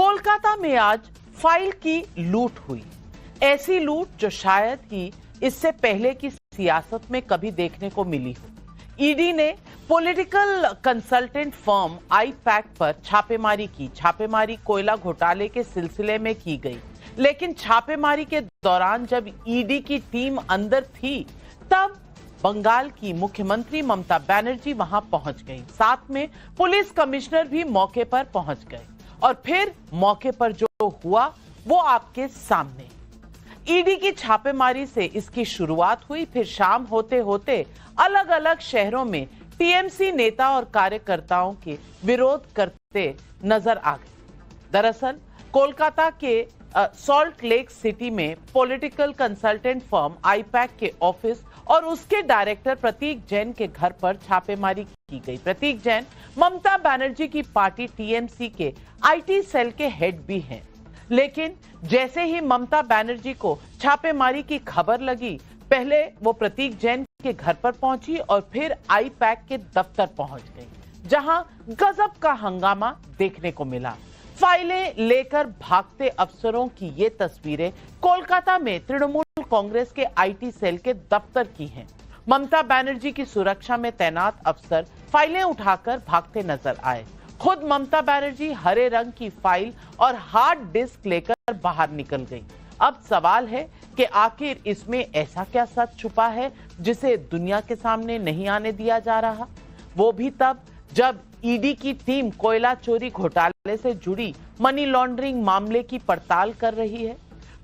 कोलकाता में आज फाइल की लूट हुई। ऐसी लूट जो शायद ही इससे पहले की सियासत में कभी देखने को मिली हो। ईडी ने पॉलिटिकल कंसल्टेंट फर्म आईपैक पर छापेमारी की। छापेमारी कोयला घोटाले के सिलसिले में की गई, लेकिन छापेमारी के दौरान जब ईडी की टीम अंदर थी तब बंगाल की मुख्यमंत्री ममता बनर्जी वहां पहुंच गई। साथ में पुलिस कमिश्नर भी मौके पर पहुंच गए और फिर मौके पर जो हुआ वो आपके सामने। ईडी की छापेमारी से इसकी शुरुआत हुई, फिर शाम होते होते अलग अलग शहरों में टीएमसी नेता और कार्यकर्ताओं के विरोध करते नजर आ गए। दरअसल कोलकाता के सॉल्ट लेक सिटी में पॉलिटिकल कंसल्टेंट फर्म आईपैक के ऑफिस और उसके डायरेक्टर प्रतीक जैन के घर पर छापेमारी की गई। प्रतीक जैन ममता बनर्जी की पार्टी टीएमसी के आईटी सेल के हेड भी हैं। लेकिन जैसे ही ममता बनर्जी को छापेमारी की खबर लगी, पहले वो प्रतीक जैन के घर पर पहुंची और फिर आईपैक के दफ्तर पहुंच गई, जहां गजब का हंगामा देखने को मिला। फाइलें लेकर भागते अफसरों की ये तस्वीरें कोलकाता में तृणमूल कांग्रेस के आईटी सेल के दफ्तर की हैं। ममता बनर्जी की सुरक्षा में तैनात अफसर फाइलें उठाकर भागते नजर आए। खुद ममता बनर्जी हरे रंग की फाइल और हार्ड डिस्क लेकर बाहर निकल गई। अब सवाल है कि आखिर इसमें ऐसा क्या सच छुपा है जिसे दुनिया के सामने नहीं आने दिया जा रहा, वो भी तब जब ईडी की टीम कोयला चोरी घोटाले से जुड़ी मनी लॉन्ड्रिंग मामले की पड़ताल कर रही है।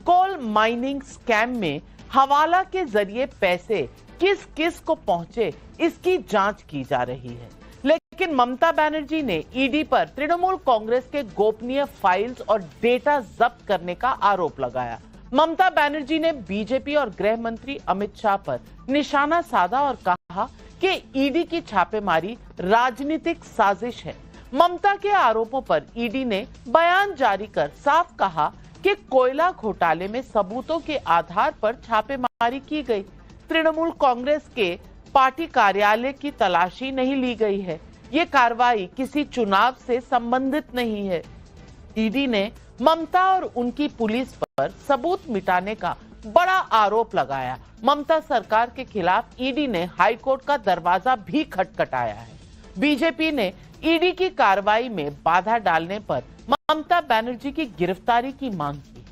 कोल माइनिंग स्कैम में हवाला के जरिए पैसे किस किस को पहुंचे, इसकी जांच की जा रही है। लेकिन ममता बनर्जी ने ईडी पर तृणमूल कांग्रेस के गोपनीय फाइल्स और डेटा जब्त करने का आरोप लगाया। ममता बनर्जी ने बीजेपी और गृह मंत्री अमित शाह पर निशाना साधा और कहा कि ईडी की छापेमारी राजनीतिक साजिश है। ममता के आरोपों पर ईडी ने बयान जारी कर साफ कहा कि कोयला घोटाले में सबूतों के आधार पर छापेमारी की गई। तृणमूल कांग्रेस के पार्टी कार्यालय की तलाशी नहीं ली गई है। ये कार्रवाई किसी चुनाव से संबंधित नहीं है। ईडी ने ममता और उनकी पुलिस पर सबूत मिटाने का बड़ा आरोप लगाया। ममता सरकार के खिलाफ ईडी ने हाईकोर्ट का दरवाजा भी खटखटाया है। बीजेपी ने ईडी की कार्रवाई में बाधा डालने पर ममता बनर्जी की गिरफ्तारी की मांग की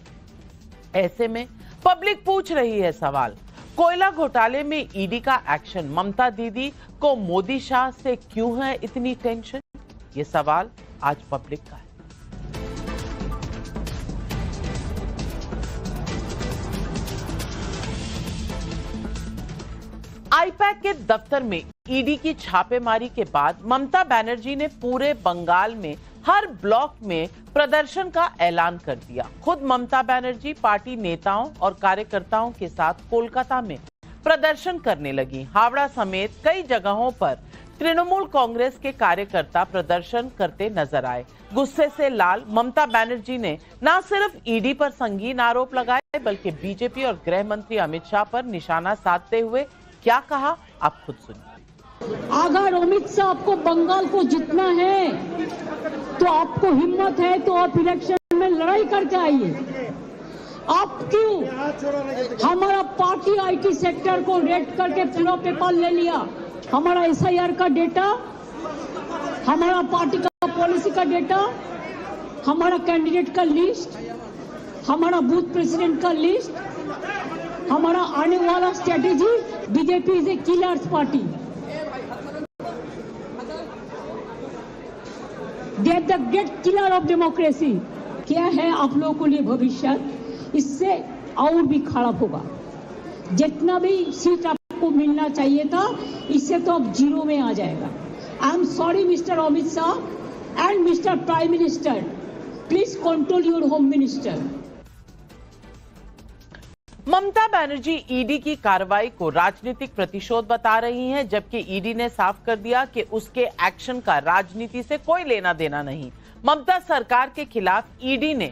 है। ऐसे में पब्लिक पूछ रही है सवाल, कोयला घोटाले में ईडी का एक्शन, ममता दीदी को मोदी शाह से क्यों है इतनी टेंशन? ये सवाल आज पब्लिक का है। आईपैक के दफ्तर में ईडी की छापेमारी के बाद ममता बनर्जी ने पूरे बंगाल में हर ब्लॉक में प्रदर्शन का ऐलान कर दिया। खुद ममता बनर्जी पार्टी नेताओं और कार्यकर्ताओं के साथ कोलकाता में प्रदर्शन करने लगी। हावड़ा समेत कई जगहों पर तृणमूल कांग्रेस के कार्यकर्ता प्रदर्शन करते नजर आए। गुस्से से लाल ममता बनर्जी ने न सिर्फ ईडी पर संगीन आरोप लगाए, बल्कि बीजेपी और गृह मंत्री अमित शाह पर निशाना साधते हुए क्या कहा, आप खुद सुनिए। अगर अमित शाह आपको बंगाल को जीतना है तो आपको हिम्मत है तो आप इलेक्शन में लड़ाई करके आइए। आप क्यों हमारा पार्टी आईटी सेक्टर को रेड करके पूरा पेपर ले लिया? हमारा एसआईआर का डेटा, हमारा पार्टी का पॉलिसी का डेटा, हमारा कैंडिडेट का लिस्ट, हमारा बूथ प्रेसिडेंट का लिस्ट, हमारा आने वाला strategy. BJP is a killers party. They are the great killer of democracy. क्या है आप लोगों को लिए भविष्य? इससे और भी खराब होगा। जितना भी सीट आपको मिलना चाहिए था, इससे तो अब जीरो में आ जाएगा। I am sorry mister Amit Shah and mister prime minister, please control your home minister. Mamata Banerjee ED की कार्रवाई को राजनीतिक प्रतिशोध बता रही हैं, जबकि ईडी ने साफ कर दिया कि उसके एक्शन का राजनीति से कोई लेना देना नहीं। ममता सरकार के खिलाफ ईडी ने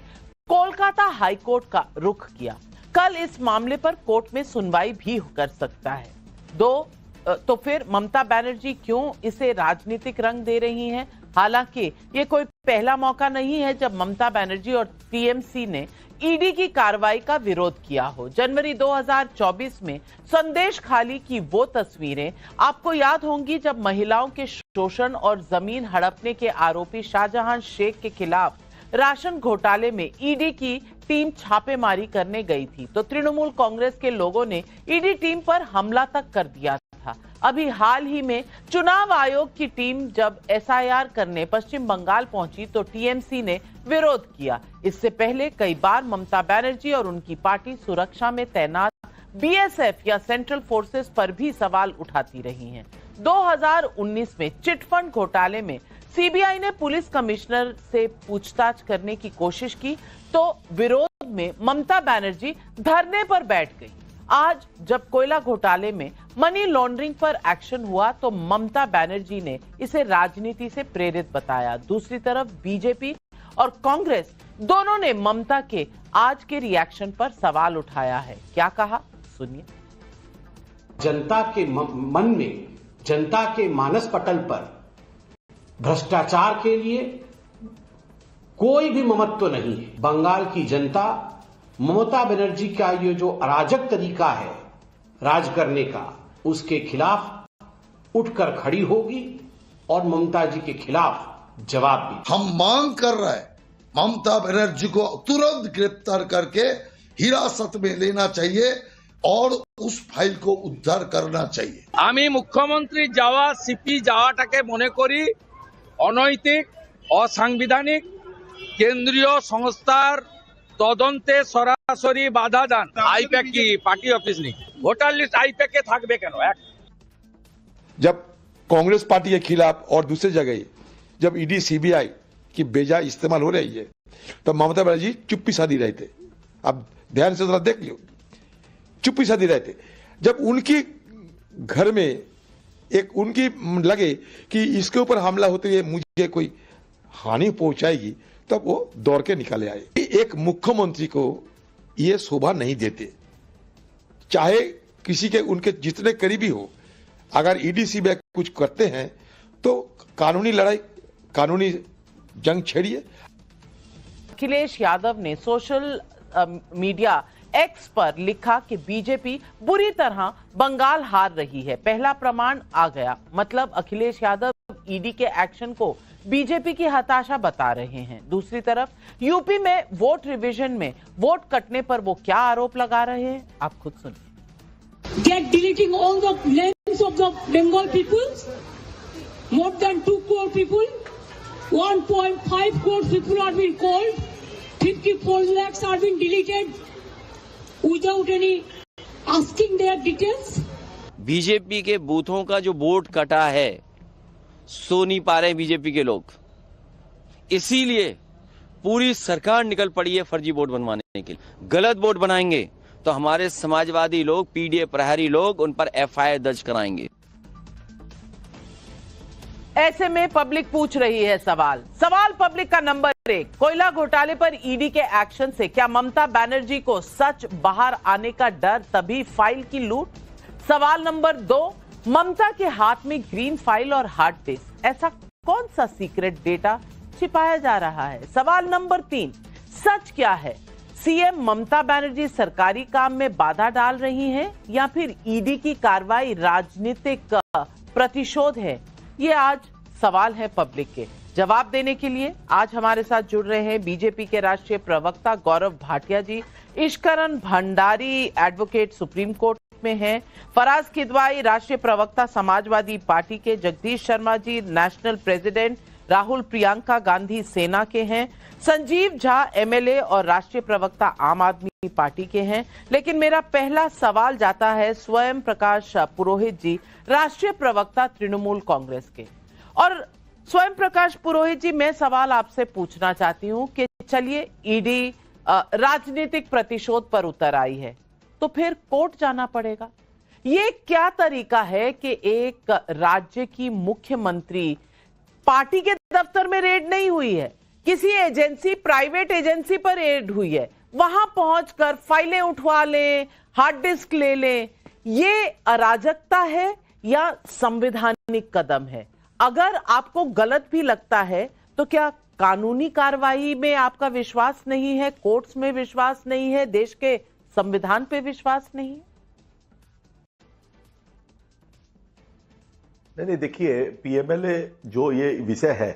कोलकाता हाईकोर्ट का रुख किया। कल इस मामले पर कोर्ट में सुनवाई भी कर सकता है। तो फिर ममता बनर्जी क्यों इसे राजनीतिक रंग दे रही हैं? हालांकि ये कोई पहला मौका नहीं है जब ममता बनर्जी और टीएमसी ने ईडी की कार्रवाई का विरोध किया हो। जनवरी 2024 में संदेश खाली की वो तस्वीरें आपको याद होंगी जब महिलाओं के शोषण और जमीन हड़पने के आरोपी शाहजहां शेख के खिलाफ राशन घोटाले में ईडी की टीम छापेमारी करने गई थी तो तृणमूल कांग्रेस के लोगों ने ईडी टीम पर हमला तक कर दिया था। अभी हाल ही में चुनाव आयोग की टीम जब एसआईआर करने पश्चिम बंगाल पहुंची तो टीएमसी ने विरोध किया। इससे पहले कई बार ममता बनर्जी और उनकी पार्टी सुरक्षा में तैनात बीएसएफ या सेंट्रल फोर्सेस पर भी सवाल उठाती रही हैं। 2019 में चिटफंड घोटाले में सीबीआई ने पुलिस कमिश्नर से पूछताछ करने की कोशिश की तो विरोध में ममता बनर्जी धरने पर बैठ गई। आज जब कोयला घोटाले में मनी लॉन्ड्रिंग पर एक्शन हुआ तो ममता बनर्जी ने इसे राजनीति से प्रेरित बताया। दूसरी तरफ बीजेपी और कांग्रेस दोनों ने ममता के आज के रिएक्शन पर सवाल उठाया है। क्या कहा, सुनिए। जनता के मन में, जनता के मानस पटल पर भ्रष्टाचार के लिए कोई भी ममत्व नहीं है। बंगाल की जनता ममता बनर्जी का ये जो अराजक तरीका है राज करने का, उसके खिलाफ उठकर खड़ी होगी और ममता जी के खिलाफ जवाब भी। हम मांग कर रहे हैं ममता बनर्जी को तुरंत गिरफ्तार करके हिरासत में लेना चाहिए और उस फाइल को उद्धार करना चाहिए। आमी मुख्यमंत्री जावा सीपी जावाटाके मने करी अनैतिक असांविधानिक केंद्रीय संस्थार तदंते सरासरि बाधा दान। आईपैक की पार्टी ऑफिस नहीं, वोटर लिस्ट आईपैक के थाकबे केन? जब कांग्रेस पार्टी के खिलाफ और दूसरी जगह जब ईडी सीबीआई की बेजा इस्तेमाल हो रही है तो ममता बनर्जी चुप्पी साधी रहे थे। अब ध्यान से जरा देख लो, चुप्पी साधी रहे थे। जब उनकी घर में एक उनकी लगे कि इसके ऊपर हमला होते हुए मुझे कोई हानि पहुंचाएगी तब वो दौड़ के निकाले आए। एक मुख्यमंत्री को ये शोभा नहीं देते, चाहे किसी के उनके जितने करीबी हो। अगर ईडी सीबीआई कुछ करते हैं तो कानूनी लड़ाई, कानूनी जंग छेड़िए। अखिलेश यादव ने सोशल मीडिया एक्स पर लिखा कि बीजेपी बुरी तरह बंगाल हार रही है। पहला प्रमाण आ गया। मतलब अखिलेश यादव ईडी के एक्शन को बीजेपी की हताशा बता रहे हैं। दूसरी तरफ यूपी में वोट रिवीजन में वोट कटने पर वो क्या आरोप लगा रहे हैं, आप खुद सुनिए। Get deleting all the names of the Bengal people. More than 2 crore people. 1.5 crore people are being called. 54 lakhs are being deleted without any asking their details. BJP के बूथों का जो वोट कटा है सो नहीं पा रहे बीजेपी के लोग, इसीलिए पूरी सरकार निकल पड़ी है फर्जी वोट बनवाने के लिए। गलत वोट बनाएंगे तो हमारे समाजवादी लोग, पीडीए प्रहरी लोग उन पर एफआईआर दर्ज कराएंगे। ऐसे में पब्लिक पूछ रही है सवाल पब्लिक का नंबर 1, कोयला घोटाले पर ईडी के एक्शन से क्या ममता बनर्जी को सच बाहर आने का डर तभी फाइल की लूट? सवाल नंबर 2, ममता के हाथ में ग्रीन फाइल और हार्ड डिस्क, ऐसा कौन सा सीक्रेट डेटा छिपाया जा रहा है? सवाल नंबर 3, सच क्या है? सीएम ममता बनर्जी सरकारी काम में बाधा डाल रही हैं या फिर ईडी की कार्रवाई राजनीतिक प्रतिशोध है? ये आज सवाल है पब्लिक के। जवाब देने के लिए आज हमारे साथ जुड़ रहे हैं बीजेपी के राष्ट्रीय प्रवक्ता Gaurav Bhatia ji, Eshwaran Bhandari advocate supreme court में हैं, फराज किदवाई राष्ट्रीय प्रवक्ता समाजवादी पार्टी के, जगदीश शर्मा जी नेशनल प्रेसिडेंट राहुल प्रियंका गांधी सेना के हैं, संजीव झा एमएलए और राष्ट्रीय प्रवक्ता आम आदमी पार्टी के हैं। लेकिन मेरा पहला सवाल जाता है स्वयं प्रकाश पुरोहित जी, राष्ट्रीय प्रवक्ता तृणमूल कांग्रेस के। और स्वयं प्रकाश पुरोहित जी, मैं सवाल आपसे पूछना चाहती हूं कि चलिए ईडी राजनीतिक प्रतिशोध पर उतर आई है तो फिर कोर्ट जाना पड़ेगा। ये क्या तरीका है कि एक राज्य की मुख्यमंत्री, पार्टी के दफ्तर में रेड नहीं हुई है, किसी एजेंसी, प्राइवेट एजेंसी पर रेड हुई है, वहां पहुंचकर फाइलें उठवा लें, हार्ड डिस्क ले लें, ये अराजकता है या संवैधानिक कदम है? अगर आपको गलत भी लगता है तो क्या कानूनी कार्रवाई में आपका विश्वास नहीं है, कोर्ट्स में विश्वास नहीं है, देश के संविधान पे विश्वास नहीं है? नहीं, देखिए, पीएमएलए जो ये विषय है,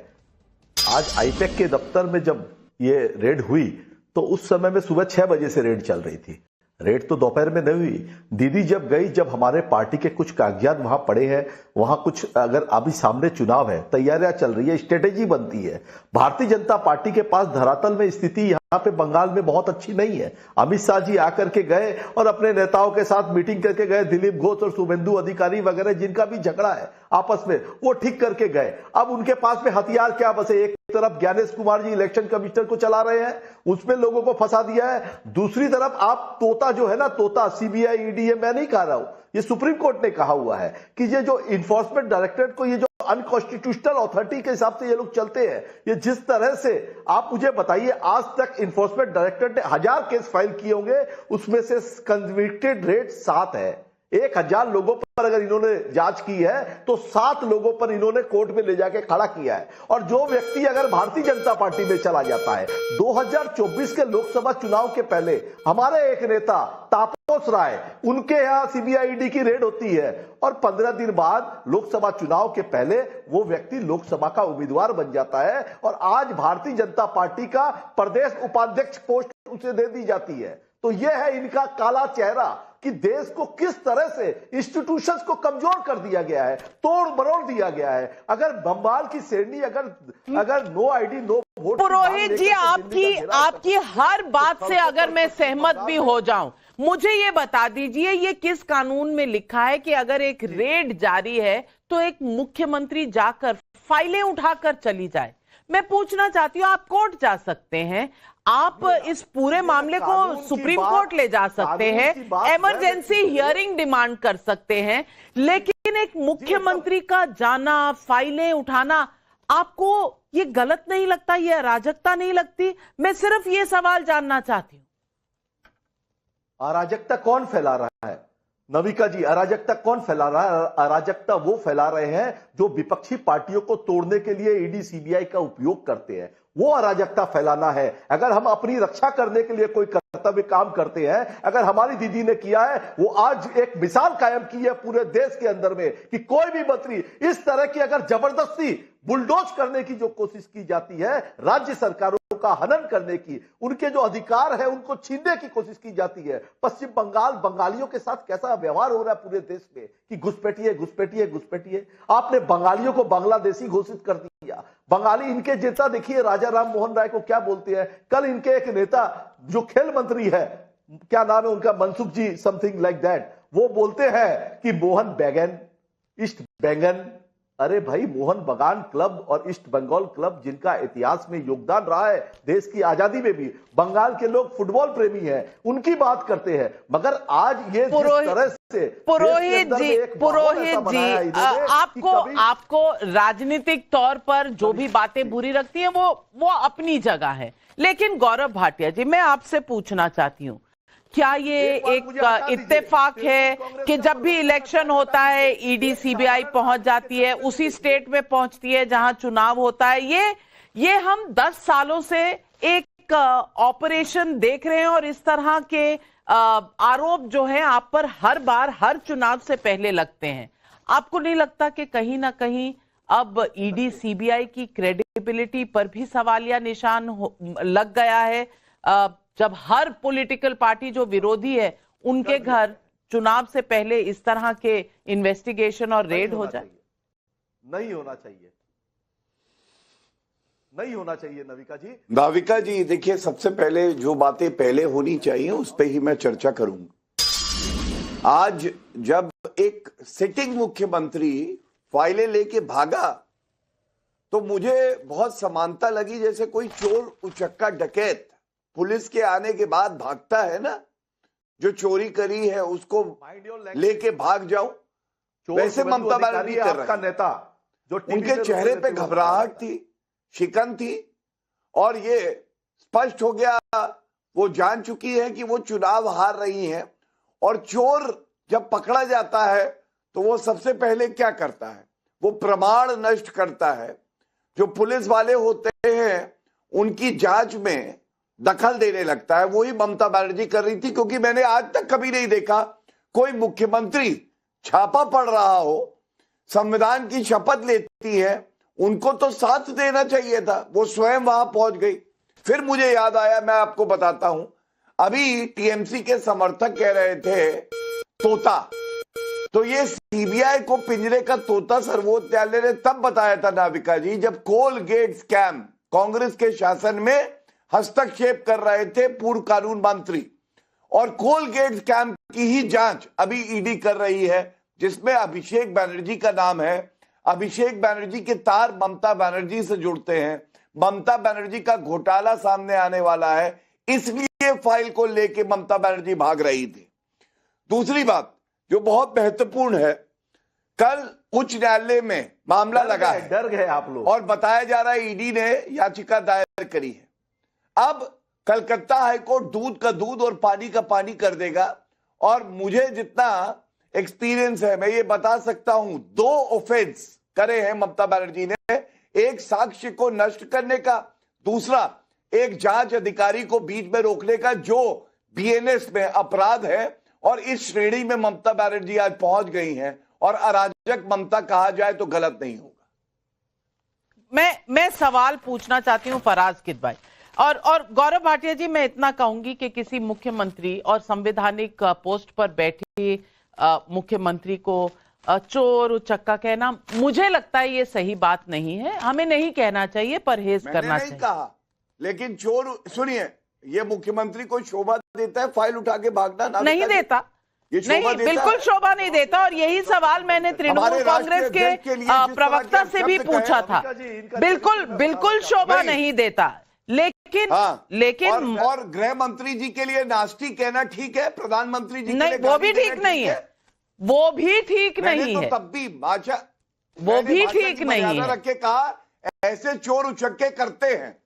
आज आईपैक के दफ्तर में जब ये रेड हुई तो उस समय में सुबह 6 बजे से रेड चल रही थी। रेड तो दोपहर में नहीं हुई। दीदी जब गई, जब हमारे पार्टी के कुछ कागजात वहां पड़े हैं, वहां कुछ, अगर अभी सामने चुनाव है, तैयारियां चल रही है, स्ट्रेटेजी बनती है। भारतीय जनता पार्टी के पास धरातल में स्थिति यहाँ पे बंगाल में बहुत अच्छी नहीं है। अमित शाह जी आकर के गए और अपने नेताओं के साथ मीटिंग करके गए, दिलीप घोष और शुभेंदु अधिकारी वगैरह जिनका भी झगड़ा है आपस में, वो ठीक करके गए। अब उनके पास में हथियार क्या बचे? एक तरफ ज्ञानेश कुमार जी इलेक्शन कमिश्नर को चला रहे हैं, उसमें लोगों को फंसा दिया है। दूसरी तरफ आप तोता जो है ना, तोता सीबीआई ईडी, मैं नहीं कह रहा हूं, ये सुप्रीम कोर्ट ने कहा हुआ है कि ये जो इन्फोर्समेंट डायरेक्टरेट को, ये जो अनकॉन्स्टिट्यूशनल अथॉरिटी के हिसाब से ये लोग चलते हैं, ये जिस तरह से, आप मुझे बताइए, आज तक इन्फोर्समेंट डायरेक्टरेट ने 1000 केस फाइल किए होंगे, उसमें से कन्विक्टेड रेट 7 है। 1000 लोगों पर अगर इन्होंने जांच की है तो 7 लोगों पर इन्होंने कोर्ट में ले जाके खड़ा किया है। और जो व्यक्ति अगर भारतीय जनता पार्टी में चला जाता है, 2024 के लोकसभा चुनाव के पहले हमारे एक नेता तापस राय, उनके यहां सीबीआईडी की रेड होती है और 15 दिन बाद लोकसभा चुनाव के पहले वो व्यक्ति लोकसभा का उम्मीदवार बन जाता है और आज भारतीय जनता पार्टी का प्रदेश उपाध्यक्ष पोस्ट उसे दे दी जाती है। तो यह है इनका काला चेहरा कि देश को किस तरह से इंस्टीट्यूशंस को कमजोर कर दिया गया है, तोड़ मरोड़ दिया गया है। अगर बंगाल की श्रेणी, अगर नो आईडी नो वोट, पुरोहित जी, आपकी हर बात से अगर मैं सहमत भी हो जाऊं, मुझे ये बता दीजिए, ये किस कानून में लिखा है कि अगर एक रेड जारी है तो एक मुख्यमंत्री जाकर फाइलें उठाकर चली जाए? मैं पूछना चाहती हूं, आप कोर्ट जा सकते हैं, आप इस पूरे मामले को सुप्रीम कोर्ट ले जा सकते हैं, इमरजेंसी हियरिंग डिमांड कर सकते हैं, लेकिन एक मुख्यमंत्री का जाना, फाइलें उठाना, आपको ये गलत नहीं लगता? ये अराजकता नहीं लगती? मैं सिर्फ ये सवाल जानना चाहती हूं। अराजकता कौन फैला रहा है नविका जी? अराजकता कौन फैला रहा है? अराजकता वो फैला रहे हैं जो विपक्षी पार्टियों को तोड़ने के लिए ईडी सीबीआई का उपयोग करते हैं, वो अराजकता फैलाना है। अगर हम अपनी रक्षा करने के लिए कोई कर्तव्य काम करते हैं, अगर हमारी दीदी ने किया है, वो आज एक मिसाल कायम की है पूरे देश के अंदर में कि कोई भी मंत्री इस तरह की अगर जबरदस्ती बुलडोज करने की जो कोशिश की जाती है, राज्य सरकारों का हनन करने की, उनके जो अधिकार है उनको छीनने की कोशिश की जाती है। पश्चिम बंगाल बंगालियों के साथ कैसा व्यवहार हो रहा है पूरे देश में कि घुसपैठिए घुसपैठिए घुसपैठिए। आपने बंगालियों को बांग्लादेशी घोषित कर दिया। बंगाली इनके नेता देखिए राजा राम मोहन राय को क्या बोलते हैं। कल इनके एक नेता जो खेल मंत्री है, क्या नाम है उनका, मनसुख जी समथिंग लाइक दैट, वो बोलते हैं कि मोहन बैगन, ईस्ट बैंगन। अरे भाई, मोहन बगान क्लब और ईस्ट बंगाल क्लब जिनका इतिहास में योगदान रहा है देश की आजादी में भी, बंगाल के लोग फुटबॉल प्रेमी हैं, उनकी बात करते हैं। मगर आज ये जिस तरह से पुरोहित जी, आपको राजनीतिक तौर पर जो भी बातें बुरी लगती हैं वो अपनी जगह है, लेकिन गौरव भाटिया जी, मैं आपसे पूछना चाहती हूँ, क्या ये एक इत्तेफाक है कि जब भी इलेक्शन होता है ईडी सीबीआई पहुंच जाती है, उसी स्टेट में पहुंचती है जहां चुनाव होता है? ये हम 10 सालों से एक ऑपरेशन देख रहे हैं और इस तरह के आरोप जो हैं आप पर हर बार हर चुनाव से पहले लगते हैं। आपको नहीं लगता कि कहीं ना कहीं अब ईडी सीबीआई की क्रेडिबिलिटी पर भी सवालिया निशान लग गया है, जब हर पॉलिटिकल पार्टी जो विरोधी है उनके घर चुनाव से पहले इस तरह के इन्वेस्टिगेशन और रेड हो जाए? नहीं होना चाहिए, नहीं होना चाहिए नविका जी। नाविका जी, देखिए, सबसे पहले जो बातें पहले होनी चाहिए उस पर ही मैं चर्चा करूंगा। आज जब एक सिटिंग मुख्यमंत्री फाइलें लेके भागा तो मुझे बहुत समानता लगी, जैसे कोई चोर उचक्का डकैत पुलिस के आने के बाद भागता है ना, जो चोरी करी है उसको लेके भाग जाऊं, वैसे ममता बनर्जी कर रहे हैं। नेता जो उनके चेहरे पे घबराहट थी, शिकन थी, और ये स्पष्ट हो गया, वो जान चुकी है कि वो चुनाव हार रही हैं। और चोर जब पकड़ा जाता है तो वो सबसे पहले क्या करता है, वो प्रमाण नष्ट करता है। जो पुलिस वाले होते हैं उनकी जांच में दखल देने लगता है, वही ममता बनर्जी कर रही थी। क्योंकि मैंने आज तक कभी नहीं देखा कोई मुख्यमंत्री छापा पड़ रहा हो, संविधान की शपथ लेती है, उनको तो साथ देना चाहिए था, वो स्वयं वहां पहुंच गई। फिर मुझे याद आया, मैं आपको बताता हूं, अभी टीएमसी के समर्थक कह रहे थे तोता, तो ये सीबीआई को पिंजरे का तोता सर्वोच्च न्यायालय ने तब बताया था नाविका जी, जब कोलगेट स्कैम कांग्रेस के शासन में हस्तक्षेप कर रहे थे पूर्व कानून मंत्री, और कोलगेट स्कैम की ही जांच अभी ईडी कर रही है, जिसमें अभिषेक बनर्जी का नाम है। अभिषेक बनर्जी के तार ममता बनर्जी से जुड़ते हैं, ममता बनर्जी का घोटाला सामने आने वाला है, इसलिए फाइल को लेके ममता बनर्जी भाग रही थी। दूसरी बात जो बहुत महत्वपूर्ण है, कल उच्च न्यायालय में मामला लगा है, डर गए आप लोग, और बताया जा रहा है ईडी ने याचिका दायर करी है। अब कलकत्ता हाईकोर्ट दूध का दूध और पानी का पानी कर देगा, और मुझे जितना एक्सपीरियंस है मैं ये बता सकता हूं, 2 ऑफेंस करे हैं ममता बनर्जी ने, एक साक्ष्य को नष्ट करने का, दूसरा एक जांच अधिकारी को बीच में रोकने का, जो बीएनएस में अपराध है। और इस श्रेणी में ममता बनर्जी आज पहुंच गई हैं, और अराजक ममता कहा जाए तो गलत नहीं होगा। मैं सवाल पूछना चाहती हूं फराज किदवाई और गौरव भाटिया जी, मैं इतना कहूंगी कि किसी मुख्यमंत्री और संवैधानिक पोस्ट पर बैठी मुख्यमंत्री को चोर उचक्का कहना, मुझे लगता है ये सही बात नहीं है, हमें नहीं कहना चाहिए, परहेज करना चाहिए। कहा, लेकिन चोर, सुनिए, ये मुख्यमंत्री को शोभा देता है फाइल उठा के भागना? नहीं देता, नहीं, बिल्कुल शोभा नहीं देता। और यही सवाल मैंने तृणमूल कांग्रेस के प्रवक्ता से भी पूछा था, बिल्कुल शोभा नहीं देता। लेकिन और गृह मंत्री जी के लिए नास्ती कहना ठीक है, प्रधानमंत्री जी नहीं, वो भी ठीक नहीं है, वो भी ठीक नहीं है, तब भी भाषा, वो भी ठीक नहीं है। रख के कहा ऐसे चोर उचक्के करते हैं,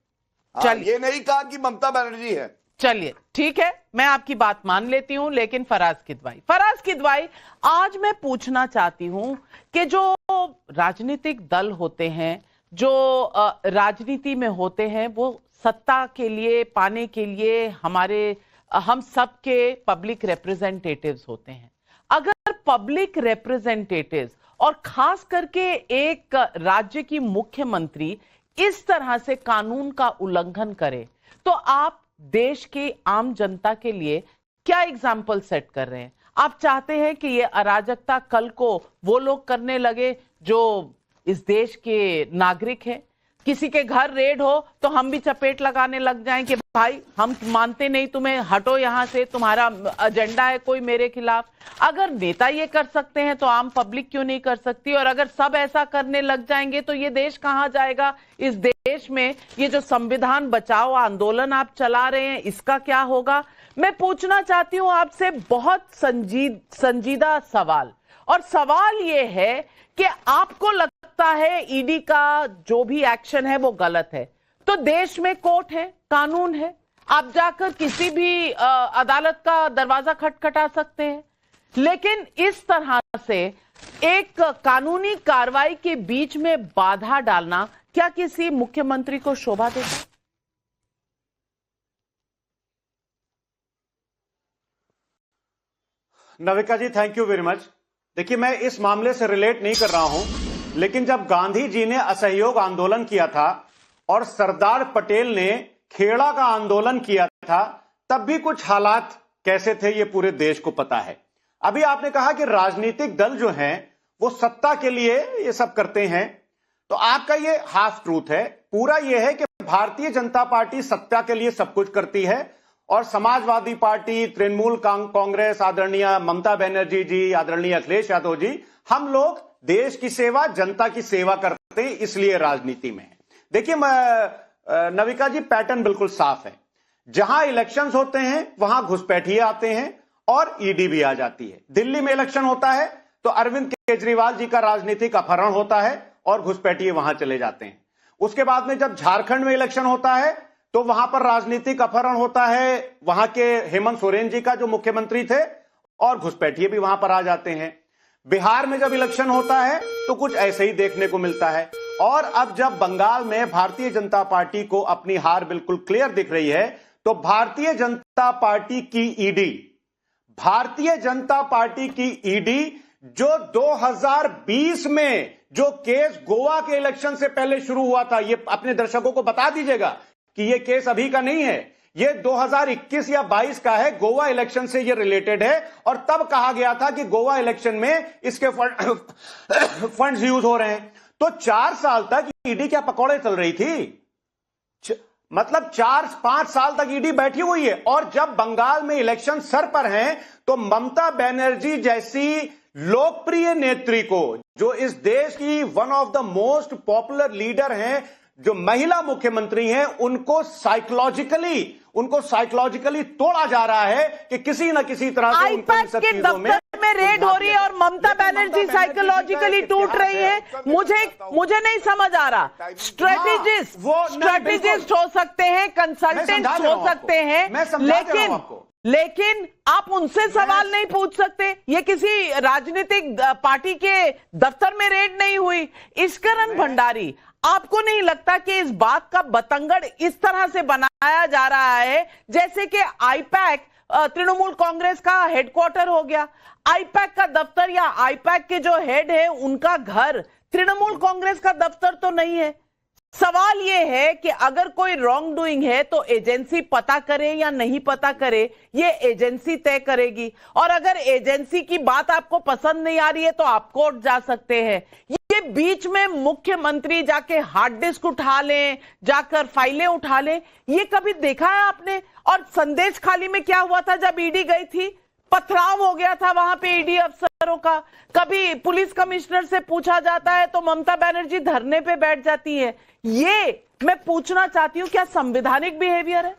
ये नहीं कहा कि ममता बनर्जी है। चलिए ठीक है, मैं आपकी बात मान लेती हूं, लेकिन फराज किदवाई, आज मैं पूछना चाहती हूं कि जो राजनीतिक दल होते हैं, जो राजनीति में होते हैं, वो सत्ता के लिए पाने के लिए हम सब के पब्लिक रिप्रेजेंटेटिव्स होते हैं। अगर पब्लिक रिप्रेजेंटेटिव्स और खास करके एक राज्य की मुख्यमंत्री इस तरह से कानून का उल्लंघन करे, तो आप देश की आम जनता के लिए क्या एग्जाम्पल सेट कर रहे हैं? आप चाहते हैं कि ये अराजकता कल को वो लोग करने लगे जो इस देश के नागरिक हैं? किसी के घर रेड हो तो हम भी चपेट लगाने लग जाएं कि भाई हम मानते नहीं तुम्हें, हटो यहां से, तुम्हारा एजेंडा है कोई मेरे खिलाफ। अगर नेता ये कर सकते हैं तो आम पब्लिक क्यों नहीं कर सकती? और अगर सब ऐसा करने लग जाएंगे तो ये देश कहां जाएगा? इस देश में ये जो संविधान बचाओ आंदोलन आप चला रहे हैं, इसका क्या होगा? मैं पूछना चाहती हूं आपसे बहुत संजीदा सवाल, और सवाल ये है कि आपको लगता है ईडी का जो भी एक्शन है वो गलत है, तो देश में कोर्ट है, कानून है, आप जाकर किसी भी अदालत का दरवाजा खटखटा सकते हैं। लेकिन इस तरह से एक कानूनी कार्रवाई के बीच में बाधा डालना क्या किसी मुख्यमंत्री को शोभा देता? नविका जी, थैंक यू वेरी मच। देखिए, मैं इस मामले से रिलेट नहीं कर रहा हूं, लेकिन जब गांधी जी ने असहयोग आंदोलन किया था और सरदार पटेल ने खेड़ा का आंदोलन किया था, तब भी कुछ हालात कैसे थे ये पूरे देश को पता है। अभी आपने कहा कि राजनीतिक दल जो हैं वो सत्ता के लिए ये सब करते हैं, तो आपका ये हाफ ट्रूथ है। पूरा ये है कि भारतीय जनता पार्टी सत्ता के लिए सब कुछ करती है, और समाजवादी पार्टी, तृणमूल कांग्रेस, आदरणीय ममता बनर्जी जी, आदरणीय अखिलेश यादव जी, हम लोग देश की सेवा, जनता की सेवा करते हैं, इसलिए राजनीति में है। देखिए नविका जी, पैटर्न बिल्कुल साफ है। जहां इलेक्शंस होते हैं वहां घुसपैठिए आते हैं और ईडी भी आ जाती है। दिल्ली में इलेक्शन होता है तो अरविंद केजरीवाल जी का राजनीतिक अपहरण होता है और घुसपैठिए वहां चले जाते हैं। उसके बाद में जब झारखंड में इलेक्शन होता है तो वहां पर राजनीतिक अपहरण होता है, वहां के हेमंत सोरेन जी का जो मुख्यमंत्री थे, और घुसपैठिए भी वहां पर आ जाते हैं। बिहार में जब इलेक्शन होता है तो कुछ ऐसे ही देखने को मिलता है, और अब जब बंगाल में भारतीय जनता पार्टी को अपनी हार बिल्कुल क्लियर दिख रही है, तो भारतीय जनता पार्टी की ईडी जो 2020 में जो केस गोवा के इलेक्शन से पहले शुरू हुआ था, ये अपने दर्शकों को बता दीजिएगा कि ये केस अभी का नहीं है, ये 2021 या 22 का है, गोवा इलेक्शन से ये रिलेटेड है। और तब कहा गया था कि गोवा इलेक्शन में इसके फंड्स यूज हो रहे हैं। तो 4 साल तक ईडी क्या पकौड़े चल रही थी? मतलब 4-5 साल तक ईडी बैठी हुई है। और जब बंगाल में इलेक्शन सर पर हैं, तो ममता बनर्जी जैसी लोकप्रिय नेत्री को, जो इस देश की one of the most popular leader हैं, जो महिला मुख्यमंत्री हैं, उनको साइकोलॉजिकली तोड़ा जा रहा है कि किसी न किसी तरह से आईपैक के दफ्तर में रेड हो रही है और ममता बनर्जी साइकोलॉजिकली टूट रही है। मुझे नहीं समझ आ रहा। स्ट्रेटेजिस्ट हो सकते हैं, कंसल्टेंट हो सकते हैं, लेकिन आप उनसे सवाल नहीं पूछ सकते। ये किसी राजनीतिक पार्टी के दफ्तर में रेड नहीं हुई। ईश्वरन भंडारी, आपको नहीं लगता कि इस बात का बतंगड़ इस तरह से बनाया जा रहा है जैसे कि आईपैक तृणमूल कांग्रेस का हेडक्वार्टर हो गया? आईपैक का दफ्तर या आईपैक के जो हेड है उनका घर तृणमूल कांग्रेस का दफ्तर तो नहीं है। सवाल यह है कि अगर कोई रॉन्ग डूइंग है तो एजेंसी पता करे या नहीं पता करे, ये एजेंसी तय करेगी। और अगर एजेंसी की बात आपको पसंद नहीं आ रही है तो आप कोर्ट जा सकते हैं। ये बीच में मुख्यमंत्री जाके हार्ड डिस्क उठा लें, जाकर फाइलें उठा लें, ये कभी देखा है आपने? और संदेश खाली में क्या हुआ था जब ईडी गई थी? पथराव हो गया था वहां पे ईडी अफसरों का। कभी पुलिस कमिश्नर से पूछा जाता है तो ममता बनर्जी धरने पे बैठ जाती है। ये मैं पूछना चाहती हूं, क्या संवैधानिक बिहेवियर है?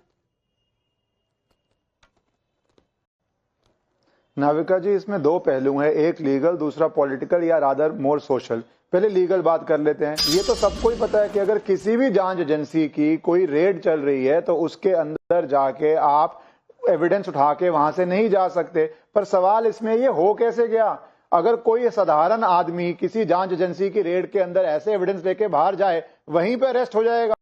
नाविका जी, इसमें 2 पहलू हैं, एक लीगल, दूसरा पॉलिटिकल या रादर मोर सोशल। पहले लीगल बात कर लेते हैं। ये तो सबको ही पता है कि अगर किसी भी जांच एजेंसी की कोई रेड चल रही है तो उसके अंदर जाके आप एविडेंस उठा के वहां से नहीं जा सकते। पर सवाल इसमें ये हो कैसे गया? अगर कोई साधारण आदमी किसी जांच एजेंसी की रेड के अंदर ऐसे एविडेंस लेके बाहर जाए, वहीं पे अरेस्ट हो जाएगा,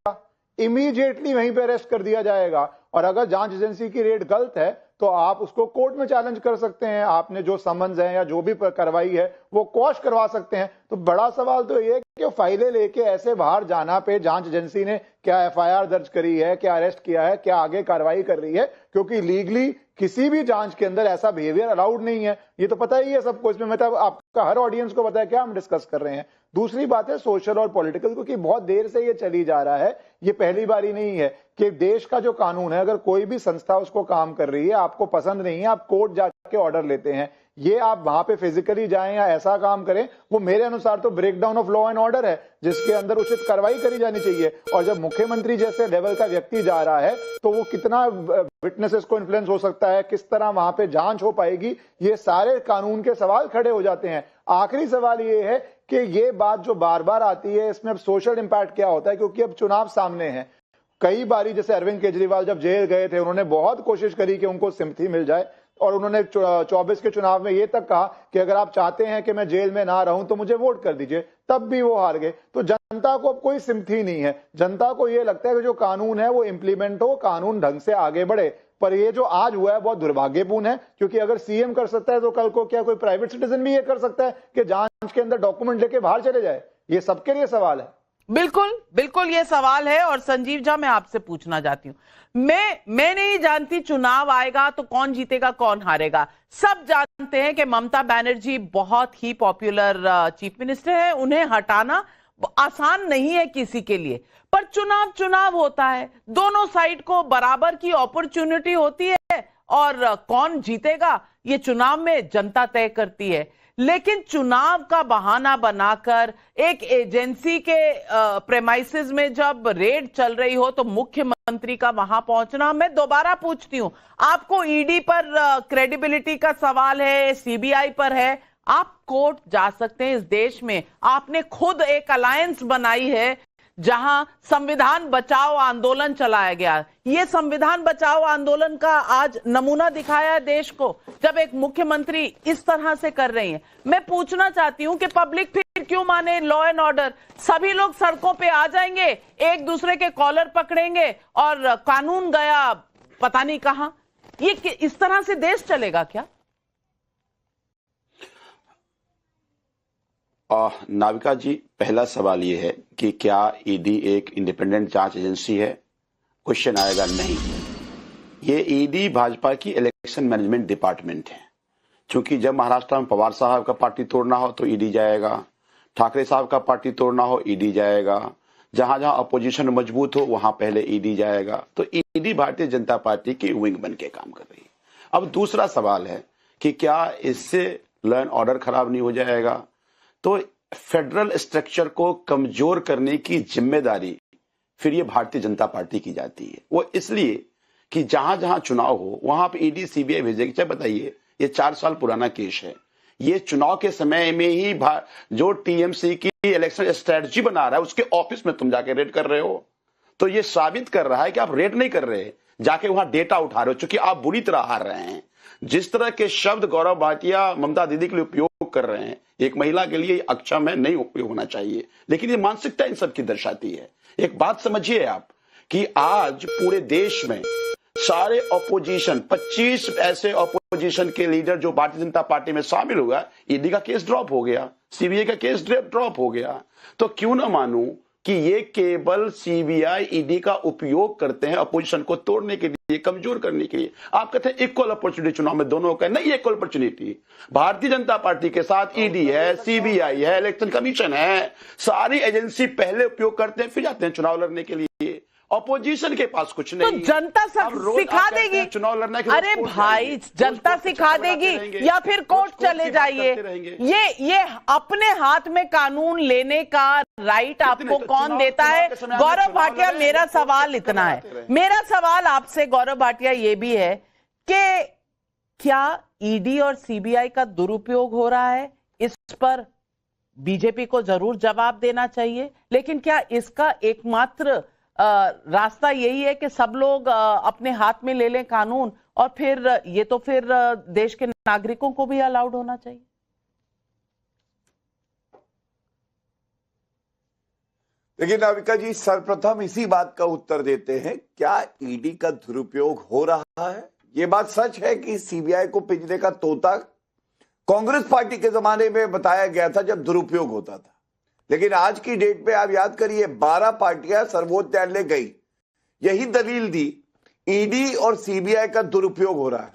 इमीडिएटली वहीं पे अरेस्ट कर दिया जाएगा। और अगर जांच एजेंसी की रेड गलत है तो आप उसको कोर्ट में चैलेंज कर सकते हैं। आपने जो समन्स है या जो भी कार्रवाई है वो क्वॉश करवा सकते हैं। तो बड़ा सवाल तो ये है कि फाइलें लेके ऐसे बाहर जाना पे जांच एजेंसी ने क्या एफआईआर दर्ज करी है, क्या अरेस्ट किया है, क्या आगे कार्रवाई कर रही है? क्योंकि लीगली किसी भी जांच के अंदर ऐसा बिहेवियर अलाउड नहीं है। ये तो पता ही है सबको। इसमें मतलब आपका हर ऑडियंस को पता है क्या हम डिस्कस कर रहे हैं। दूसरी बात है सोशल और पॉलिटिकल, क्योंकि बहुत देर से ये चली जा रहा है। ये पहली बारी नहीं है कि देश का जो कानून है, अगर कोई भी संस्था उसको काम कर रही है, आपको पसंद नहीं है, आप कोर्ट जाके ऑर्डर लेते हैं। ये आप वहां पे फिजिकली जाएं या ऐसा काम करें, वो मेरे अनुसार तो breakdown of law and order है, जिसके अंदर उचित कार्रवाई करी जानी चाहिए। और जब मुख्यमंत्री जैसे लेवल का व्यक्ति जा रहा है तो वो कितना विटनेसेस को इन्फ्लुएंस हो सकता है, किस तरह वहां पे जांच हो पाएगी, ये सारे कानून के सवाल खड़े हो जाते हैं। आखिरी सवाल ये है कि ये बात जो बार बार आती है, इसमें अब सोशल इंपैक्ट क्या होता है? क्योंकि अब चुनाव सामने है। कई बारी जैसे अरविंद केजरीवाल जब जेल गए थे, उन्होंने बहुत कोशिश करी कि उनको सिंपैथी मिल जाए और उन्होंने 24 के चुनाव में ये तक कहा कि अगर आप चाहते हैं कि मैं जेल में ना रहूं तो मुझे वोट कर दीजिए, तब भी वो हार गए। तो जनता को अब कोई सिंपैथी नहीं है। जनता को ये लगता है कि जो कानून है वो इंप्लीमेंट हो, कानून ढंग से आगे बढ़े। पर ये जो आज हुआ है बहुत दुर्भाग्यपूर्ण है, क्योंकि अगर सीएम कर सकता है तो कल को क्या कोई प्राइवेट सिटीजन भी ये कर सकता है कि जांच के अंदर डॉक्यूमेंट लेके बाहर चले जाए? ये सबके लिए सवाल है। बिल्कुल ये सवाल है। और संजीव झा, मैं आपसे पूछना चाहती हूं, मैं नहीं जानती चुनाव आएगा तो कौन जीतेगा कौन हारेगा। सब जानते हैं कि ममता बनर्जी बहुत ही पॉपुलर चीफ मिनिस्टर है, उन्हें हटाना आसान नहीं है किसी के लिए। पर चुनाव होता है, दोनों साइड को बराबर की अपॉर्चुनिटी होती है और कौन जीतेगा ये चुनाव में जनता तय करती है। लेकिन चुनाव का बहाना बनाकर एक एजेंसी के प्रेमाइसेस में जब रेड चल रही हो तो मुख्यमंत्री का वहां पहुंचना, मैं दोबारा पूछती हूं, आपको ईडी पर क्रेडिबिलिटी का सवाल है, सीबीआई पर है, आप कोर्ट जा सकते हैं। इस देश में आपने खुद एक अलायंस बनाई है जहां संविधान बचाओ आंदोलन चलाया गया। ये संविधान बचाओ आंदोलन का आज नमूना दिखाया है देश को, जब एक मुख्यमंत्री इस तरह से कर रही है। मैं पूछना चाहती हूं कि पब्लिक फिर क्यों माने लॉ एंड ऑर्डर? सभी लोग सड़कों पे आ जाएंगे, एक दूसरे के कॉलर पकड़ेंगे और कानून गया पता नहीं कहां। ये इस तरह से देश चलेगा क्या? नाविका जी, पहला सवाल ये है कि क्या ईडी एक इंडिपेंडेंट जांच एजेंसी है? क्वेश्चन आएगा नहीं। ये ईडी भाजपा की इलेक्शन मैनेजमेंट डिपार्टमेंट है। क्योंकि जब महाराष्ट्र में पवार साहब का पार्टी तोड़ना हो तो ईडी जाएगा, ठाकरे साहब का पार्टी तोड़ना हो ईडी जाएगा, जहां जहां अपोजिशन मजबूत हो वहां पहले ईडी जाएगा। तो ईडी भारतीय जनता पार्टी की विंग बन के काम कर रही है। अब दूसरा सवाल है कि क्या इससे लॉ एंड ऑर्डर खराब नहीं हो जाएगा? तो फेडरल स्ट्रक्चर को कमजोर करने की जिम्मेदारी फिर ये भारतीय जनता पार्टी की जाती है। वो इसलिए कि जहां जहां चुनाव हो वहां पे ईडी सीबीआई भेजेगी। चाहे बताइए, ये 4 साल पुराना केस है। ये चुनाव के समय में ही जो टीएमसी की इलेक्शन स्ट्रेटजी बना रहा है उसके ऑफिस में तुम जाके रेड कर रहे हो। तो ये साबित कर रहा है कि आप रेड नहीं कर रहे, जाके वहां डेटा उठा रहे हो, क्योंकि आप बुरी तरह हार रहे हैं। जिस तरह के शब्द गौरव भाटिया ममता दीदी के लिए उपयोग कर रहे हैं, एक महिला के लिए अक्षम है, नहीं उपयोग होना चाहिए। लेकिन ये मानसिकता इन सब की दर्शाती है। एक बात समझिए आप कि आज पूरे देश में सारे ऑपोजिशन 25 ऐसे ऑपोजिशन के लीडर जो भारतीय जनता पार्टी में शामिल हुआ, ईडी का केस ड्रॉप हो गया, सीबीआई का केस ड्रॉप हो गया। तो क्यों ना मानूं कि ये केवल सीबीआई ईडी का उपयोग करते हैं अपोजिशन को तोड़ने के लिए, कमजोर करने के लिए। आप कहते हैं इक्वल अपॉर्चुनिटी चुनाव में दोनों का, नहीं equal opportunity. Bharatiya Janata party के साथ ईडी है, सीबीआई है, इलेक्शन कमीशन है, सारी एजेंसी पहले उपयोग करते हैं फिर जाते हैं चुनाव लड़ने के लिए। अपोजिशन के पास कुछ नहीं। तो जनता सिखा देगी चुनाव लड़ने के। अरे भाई, जनता सिखा देगी या फिर कोर्ट चले जाइए। ये अपने हाथ में कानून लेने का राइट आपको कौन देता है? गौरव भाटिया, मेरा सवाल इतना है, मेरा सवाल आपसे गौरव भाटिया ये भी है कि क्या ईडी और सीबीआई का दुरुपयोग हो रहा है? इस पर बीजेपी को जरूर जवाब देना चाहिए, लेकिन क्या इसका एकमात्र रास्ता यही है कि सब लोग अपने हाथ में ले लें कानून और फिर ये तो फिर देश के नागरिकों को भी अलाउड होना चाहिए? देखिए नाविका जी, सर्वप्रथम इसी बात का उत्तर देते हैं, क्या ईडी का दुरुपयोग हो रहा है? ये बात सच है कि सीबीआई को पिंजरे का तोता कांग्रेस पार्टी के जमाने में बताया गया था जब दुरुपयोग होता था। लेकिन आज की डेट पे आप याद करिए, 12 पार्टियां सर्वोच्च न्यायालय गई, यही दलील दी ईडी और सीबीआई का दुरुपयोग हो रहा है।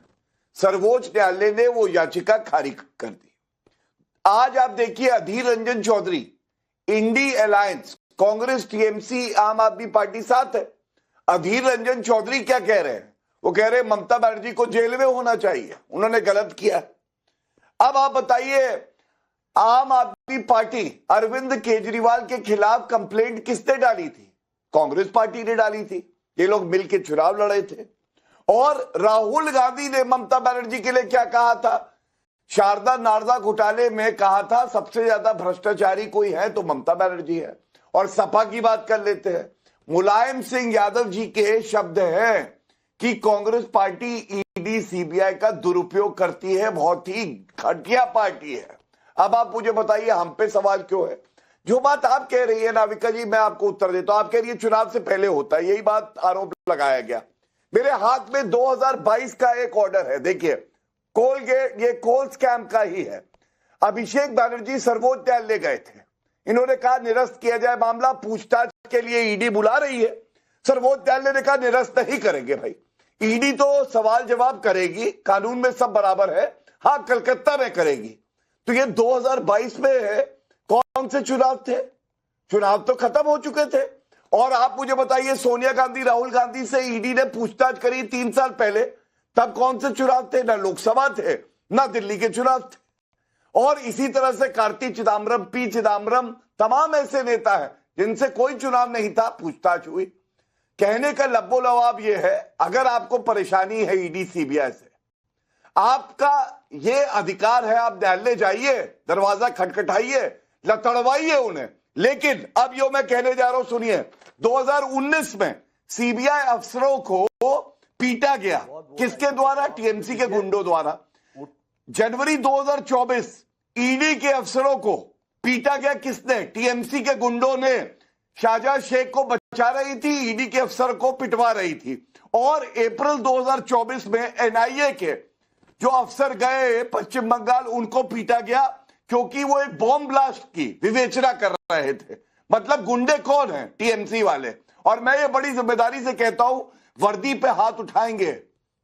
सर्वोच्च न्यायालय ने वो याचिका खारिज कर दी। आज आप देखिए, Adhir Ranjan Chowdhury, INDI alliance, Congress, TMC, Aam Aadmi party साथ है। अधीर रंजन चौधरी क्या कह रहे हैं? वो कह रहे हैं ममता बनर्जी को जेल में होना चाहिए, उन्होंने गलत किया। अब आप बताइए, आम आदमी पार्टी अरविंद केजरीवाल के खिलाफ कंप्लेंट किसने डाली थी? कांग्रेस पार्टी ने डाली थी। ये लोग मिलकर चुनाव लड़े थे। और राहुल गांधी ने ममता बनर्जी के लिए क्या कहा था? शारदा नारदा घोटाले में कहा था सबसे ज्यादा भ्रष्टाचारी कोई है तो ममता बनर्जी है। और सपा की बात कर लेते हैं, मुलायम सिंह यादव जी के शब्द हैं कि कांग्रेस पार्टी ईडी सीबीआई का दुरुपयोग करती है, बहुत ही घटिया पार्टी है। अब आप मुझे बताइए, हम पे सवाल क्यों है? जो बात आप कह रही है नाविका जी, मैं आपको उत्तर देता हूं। आप कह रही है चुनाव से पहले होता है, यही बात आरोप लगाया गया। मेरे हाथ में 2022 का एक ऑर्डर है, देखिए, कोलगेट, ये कोल स्कैम का ही है। अभिषेक बनर्जी सर्वोच्च न्यायालय गए थे, इन्होंने कहा निरस्त किया जाए मामला, पूछताछ के लिए ईडी बुला रही है। सर्वोच्च न्यायालय ने कहा निरस्त नहीं करेंगे भाई, ईडी तो सवाल जवाब करेगी, कानून में सब बराबर है, हाँ कलकत्ता में करेगी। तो ये 2022 में है, कौन से चुनाव थे? चुनाव तो खत्म हो चुके थे। और आप मुझे बताइए, सोनिया गांधी, राहुल गांधी से ईडी ने पूछताछ करी 3 साल पहले, तब कौन से चुनाव थे? ना लोकसभा थे, ना दिल्ली के चुनाव थे। और इसी तरह से कार्ति चिदम्बरम, पी चिदम्बरम, तमाम ऐसे नेता हैं जिनसे कोई चुनाव नहीं था, पूछताछ हुई। कहने का लब्बो लवाब यह है, अगर आपको परेशानी है ईडी सीबीआई से, आपका ये अधिकार है, आप न्यायालय जाइए, दरवाजा खटखटाइए, लतड़वाइए उन्हें। लेकिन अब यो मैं कहने जा रहा हूं, सुनिए, 2019 में सीबीआई अफसरों को पीटा गया, किसके द्वारा? टीएमसी के गुंडों द्वारा। जनवरी 2024 ईडी के अफसरों को पीटा गया किसने? टीएमसी के गुंडों ने शाहजहां शेख को बचा रही थी, ईडी के अफसर को पिटवा रही थी। और अप्रैल 2024 में एनआईए के जो अफसर गए पश्चिम बंगाल, उनको पीटा गया क्योंकि वो एक बॉम्ब ब्लास्ट की विवेचना कर रहे थे। मतलब गुंडे कौन है? टीएमसी वाले। और मैं ये बड़ी जिम्मेदारी से कहता हूं, वर्दी पे हाथ उठाएंगे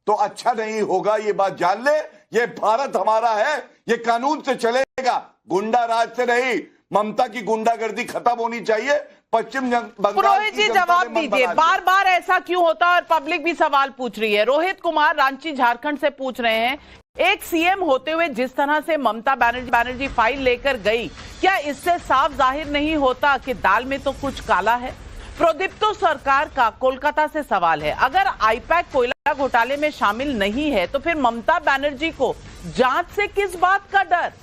तो अच्छा नहीं होगा, ये बात जान ले। ये भारत हमारा है, ये कानून से चलेगा, गुंडा राज से नहीं। ममता की गुंडागर्दी खत्म होनी चाहिए। पश्चिम बंगाल पुरोहित जी जवाब दीजिए, बार बार ऐसा क्यों होता है? और पब्लिक भी सवाल पूछ रही है। रोहित कुमार रांची झारखंड से पूछ रहे हैं, एक सीएम होते हुए जिस तरह से ममता बनर्जी फाइल लेकर गई, क्या इससे साफ जाहिर नहीं होता कि दाल में तो कुछ काला है? प्रोदीप्तो सरकार का कोलकाता से सवाल है, अगर आईपैक कोयला घोटाले में शामिल नहीं है तो फिर ममता बनर्जी को जांच से किस बात का डर?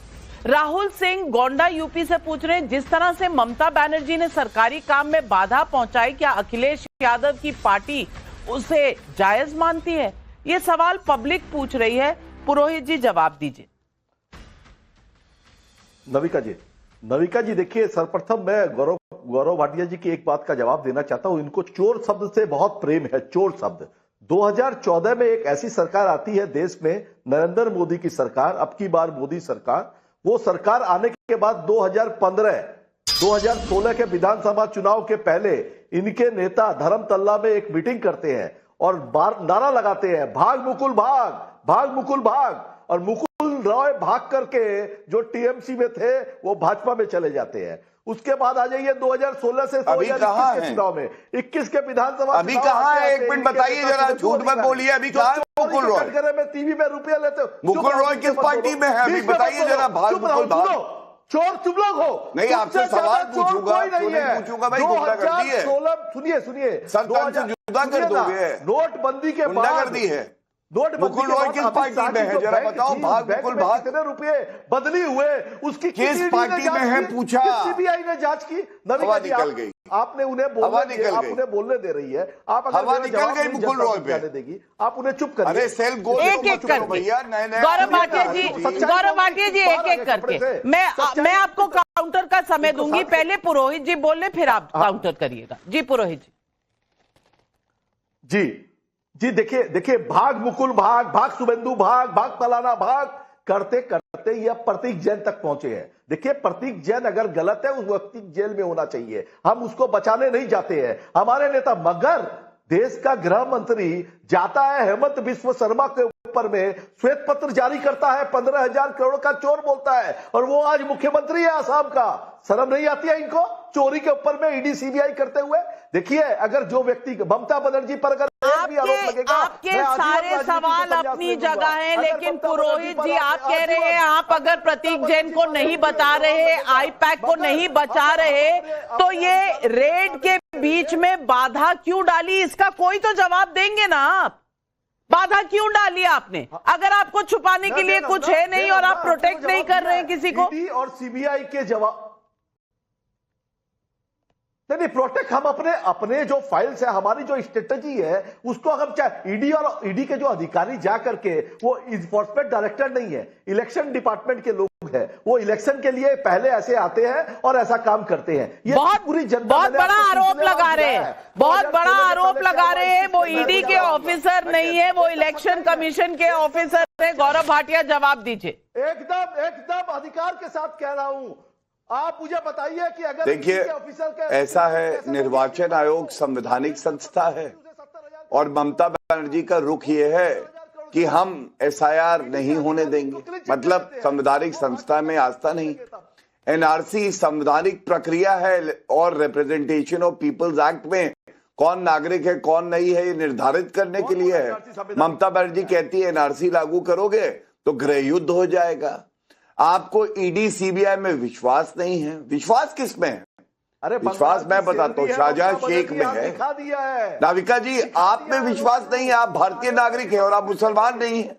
राहुल सिंह गोंडा यूपी से पूछ रहे हैं, जिस तरह से ममता बनर्जी ने सरकारी काम में बाधा पहुंचाई, क्या अखिलेश यादव की पार्टी उसे जायज मानती है? ये सवाल पब्लिक पूछ रही है। पुरोहित जी जवाब दीजिए। नविका जी देखिए, सर्वप्रथम मैं गौरव भाटिया जी की एक बात का जवाब देना चाहता हूं। इनको चोर शब्द से बहुत प्रेम है, चोर शब्द। 2014 में एक ऐसी सरकार आती है देश में, नरेंद्र मोदी की सरकार, अब की बार मोदी सरकार। वो सरकार आने के बाद 2016 के विधानसभा चुनाव के पहले इनके नेता धर्मतल्ला में एक मीटिंग करते हैं और नारा लगाते हैं, भाग मुकुल भाग, भाग मुकुल भाग। और मुकुल रॉय भाग करके जो टीएमसी में थे वो भाजपा में चले जाते हैं। उसके बाद आ जाइए 2016 से 2021 के चुनाव में, 21 के विधानसभा अभी कहां है? एक मिनट बताइए जरा, झूठ मत बोलिए। अभी कहां है मुकुल रॉय? में टीवी में रुपया लेते हो। मुकुल रॉय किस पार्टी में है? अभी बताइए जरा। भाग मुकुल भाग। चोर तुम लोग हो। नहीं, आपसे सवाल पूछूंगा, पूछूंगा भाई, गुंडागर्दी है। सुनिए सरकार जुदा कर दोगे। नोटबंदी के बाद गुंडागर्दी है। मुकुल रॉय किस पार्टी में है? जरा बताओ। भाग मुकुल भाग। कितने रुपए बदली हुए उसकी किस पार्टी में है पूछा? सीबीआई ने जांच की। हवा निकल गई। आपने उन्हें बोलने दे रही है। आप अगर हवा निकल गई मुकुल रॉय पे देगी, आप उन्हें चुप करिए। अरे सेल्फ गोल एक एक करके गौरव भाटिया जी एक एक करके मैं आपको काउंटर का समय दूंगी। पहले पुरोहित जी बोल ले, फिर आप काउंटर करिएगा। जी पुरोहित जी देखिए भाग मुकुल भाग, भाग शुभेंदु भाग, भाग फलाना भाग करते करते ये प्रतीक जैन तक पहुंचे हैं। देखिए प्रतीक जैन अगर गलत है, उस व्यक्ति जेल में होना चाहिए, हम उसको बचाने नहीं जाते हैं हमारे नेता। मगर देश का गृह मंत्री जाता है हेमंत बिस्व शर्मा के ऊपर में श्वेत पत्र जारी करता है, 15,000 करोड़ का चोर बोलता है, और वो आज मुख्यमंत्री है आसाम का। शर्म नहीं आती है इनको चोरी के ऊपर में ईडी सीबीआई करते हुए? देखिए अगर जो व्यक्ति ममता बनर्जी पर अगर आपके सारे सवाल अपनी जगह हैं, लेकिन पुरोहित जी आप कह रहे हैं आप अगर प्रतीक जैन को नहीं बता रहे, आईपैक को नहीं बचा रहे, तो ये रेड के बीच में बाधा क्यों डाली? इसका कोई तो जवाब देंगे ना आप। बाधा क्यों डाली आपने अगर आपको छुपाने के लिए कुछ है नहीं और आप प्रोटेक्ट नहीं कर रहे हैं किसी को? और सीबीआई के जवाब नहीं, प्रोटेक्ट हम अपने जो फाइल्स है, हमारी जो स्ट्रेटजी है उसको हम चाहे ईडी और ईडी के जो अधिकारी जा करके, वो इन्फोर्समेंट डायरेक्टर नहीं है, इलेक्शन डिपार्टमेंट के लोग हैं, वो इलेक्शन के लिए पहले ऐसे आते हैं और ऐसा काम करते हैं। ये पूरी जनता बहुत बड़ा आरोप लगा रहे हैं, बहुत बड़ा आरोप लगा रहे हैं। वो ईडी के ऑफिसर नहीं है, वो इलेक्शन कमीशन के ऑफिसर है। गौरव भाटिया जवाब दीजिए। एकदम अधिकार के साथ कह रहा हूं। आप मुझे बताइए कि अगर देखिए ऐसा है, निर्वाचन आयोग संवैधानिक संस्था है और ममता बनर्जी का रुख ये है कि हम एसआईआर नहीं होने देंगे। मतलब संवैधानिक संस्था में आस्था नहीं। एनआरसी संवैधानिक प्रक्रिया है और रिप्रेजेंटेशन ऑफ पीपल्स एक्ट में कौन नागरिक है कौन नहीं है ये निर्धारित करने के लिए है। ममता बनर्जी कहती है एनआरसी लागू करोगे तो गृह युद्ध हो जाएगा। आपको ईडी सीबीआई में विश्वास नहीं है। विश्वास किस में है? अरे विश्वास मैं बताता हूँ, शाहजहां शेख में है। नाविका जी आप में विश्वास नहीं है, आप भारतीय नागरिक हैं और आप मुसलमान नहीं हैं।